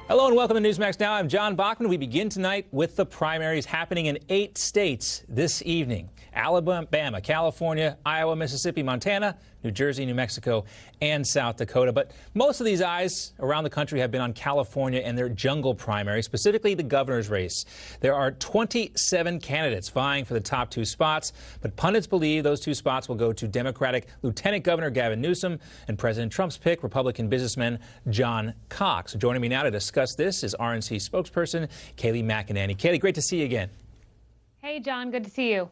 Hello and welcome to Newsmax Now. I'm John Bachman. We begin tonight with the primaries happening in 8 states this evening: Alabama, California, Iowa, Mississippi, Montana, New Jersey, New Mexico, and South Dakota. But most of these eyes around the country have been on California and their jungle primary, specifically the governor's race. There are 27 candidates vying for the top 2 spots, but pundits believe those 2 spots will go to Democratic Lieutenant Governor Gavin Newsom and President Trump's pick, Republican businessman John Cox. Joining me now to discuss this is RNC spokesperson Kayleigh McEnany. Kayleigh, great to see you again. Hey, John, good to see you.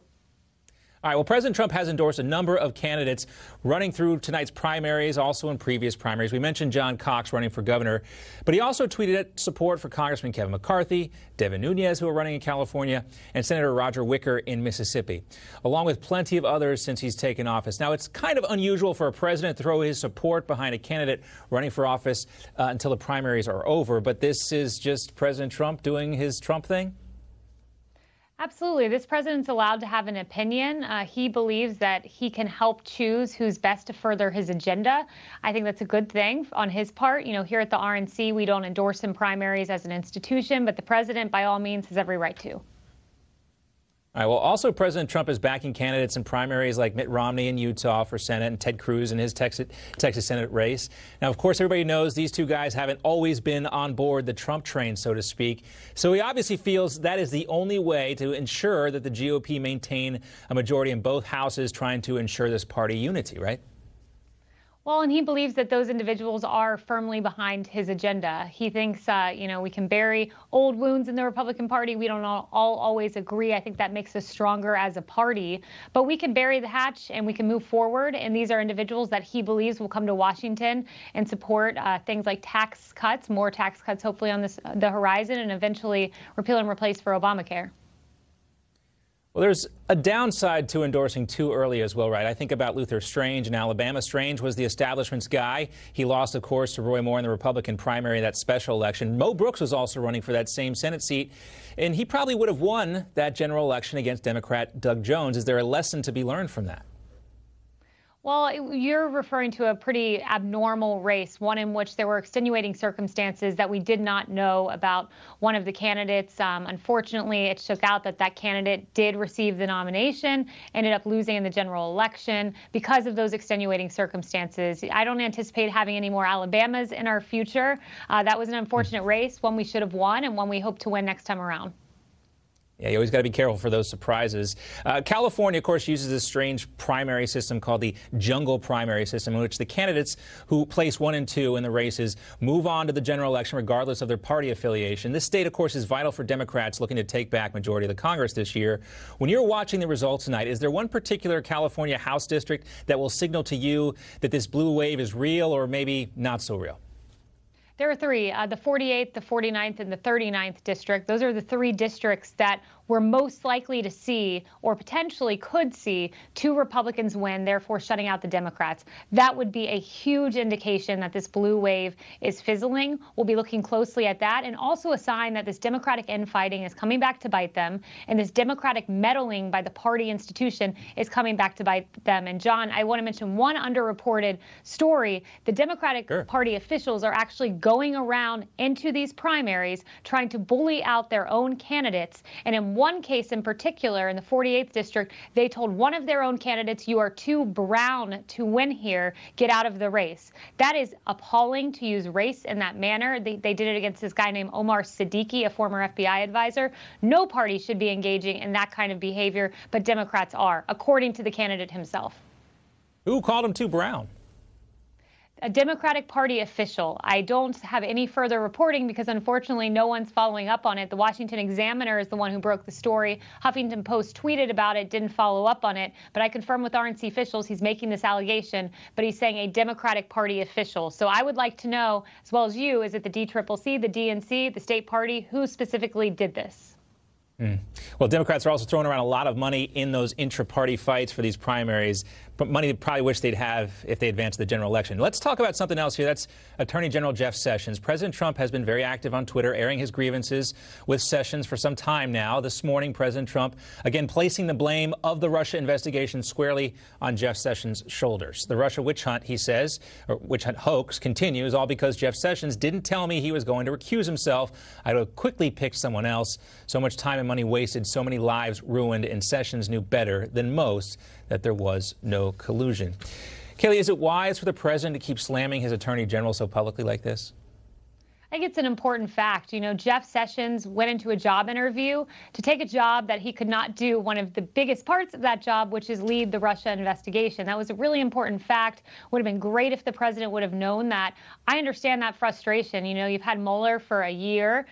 All right, well, President Trump has endorsed a number of candidates running through tonight's primaries, also in previous primaries. We mentioned John Cox running for governor, but he also tweeted support for Congressman Kevin McCarthy, Devin Nunes, who are running in California, and Senator Roger Wicker in Mississippi, along with plenty of others since he's taken office. Now, it's kind of unusual for a president to throw his support behind a candidate running for office until the primaries are over, but this is just President Trump doing his Trump thing? Absolutely. This president's allowed to have an opinion. He believes that he can help choose who's best to further his agenda. I think that's a good thing on his part. You know, here at the RNC, we don't endorse in primaries as an institution, but the president, by all means, has every right to. All right, well, also President Trump is backing candidates in primaries like Mitt Romney in Utah for Senate and Ted Cruz in his Texas Senate race. Now, of course, everybody knows these 2 guys haven't always been on board the Trump train, so to speak. So he obviously feels that is the only way to ensure that the GOP maintain a majority in both houses, trying to ensure this party unity, right? Well, and he believes that those individuals are firmly behind his agenda. He thinks, you know, we can bury old wounds in the Republican Party. We don't all always agree. I think that makes us stronger as a party. But we can bury the hatch and we can move forward. And these are individuals that he believes will come to Washington and support things like tax cuts, more tax cuts hopefully on the horizon, and eventually repeal and replace for Obamacare. Well, there's a downside to endorsing too early as well, right? I think about Luther Strange in Alabama. Strange was the establishment's guy. He lost, of course, to Roy Moore in the Republican primary, that special election. Mo Brooks was also running for that same Senate seat, and he probably would have won that general election against Democrat Doug Jones. Is there a lesson to be learned from that? Well, you're referring to a pretty abnormal race, one in which there were extenuating circumstances that we did not know about one of the candidates. Unfortunately, it shook out that that candidate did receive the nomination, ended up losing in the general election because of those extenuating circumstances. I don't anticipate having any more Alabamas in our future. That was an unfortunate race, one we should have won and one we hope to win next time around. Yeah, you always got to be careful for those surprises. California, of course, uses this strange primary system called the jungle primary system, in which the candidates who place 1 and 2 in the races move on to the general election regardless of their party affiliation. This state, of course, is vital for Democrats looking to take back majority of the Congress this year. When you're watching the results tonight, is there one particular California House district that will signal to you that this blue wave is real or maybe not so real? There are 3, the 48th, the 49th, and the 39th district. Those are the 3 districts that we're most likely to see, or potentially could see, 2 Republicans win, therefore shutting out the Democrats. That would be a huge indication that this blue wave is fizzling. We'll be looking closely at that, and also a sign that this Democratic infighting is coming back to bite them, and this Democratic meddling by the party institution is coming back to bite them. And John, I want to mention one underreported story. The Democratic Party officials are actually going around into these primaries trying to bully out their own candidates. And in one case in particular, in the 48th district, they told one of their own candidates, "You are too brown to win here. Get out of the race." That is appalling to use race in that manner. They did it against this guy named Omar Siddiqui, a former FBI advisor. No party should be engaging in that kind of behavior, but Democrats are, according to the candidate himself. Who called him too brown? A Democratic Party official. I don't have any further reporting because, unfortunately, no one's following up on it. The Washington Examiner is the one who broke the story. Huffington Post tweeted about it, didn't follow up on it. But I confirm with RNC officials he's making this allegation, but he's saying a Democratic Party official. So I would like to know, as well as you, is it the DCCC, the DNC, the state party? Who specifically did this? Well, Democrats are also throwing around a lot of money in those intra-party fights for these primaries. money they probably wish they'd have if they advanced the general election. Let's talk about something else here. That's Attorney General Jeff Sessions. President Trump has been very active on Twitter, airing his grievances with Sessions for some time now. This morning, President Trump, again, placing the blame of the Russia investigation squarely on Jeff Sessions' shoulders. The Russia witch hunt, he says, or witch hunt hoax, continues, all because Jeff Sessions didn't tell me he was going to recuse himself. I would have quickly picked someone else. So much time and money wasted, so many lives ruined, and Sessions knew better than most that there was no collusion. Kayleigh, is it wise for the president to keep slamming his attorney general so publicly like this? I think it's an important fact. You know, Jeff Sessions went into a job interview to take a job that he could not do one of the biggest parts of that job, which is lead the Russia investigation. That was a really important fact. Would have been great if the president would have known that. I understand that frustration. You know, you've had Mueller for a year.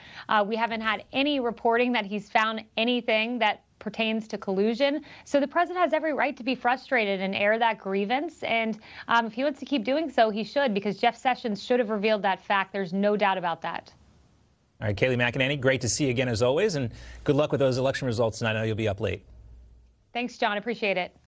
We haven't had any reporting that he's found anything that pertains to collusion. So the president has every right to be frustrated and air that grievance. And if he wants to keep doing so, he should, because Jeff Sessions should have revealed that fact. There's no doubt about that. All right, Kayleigh McEnany, great to see you again as always, and good luck with those election results tonight. I know you'll be up late. Thanks, John. Appreciate it.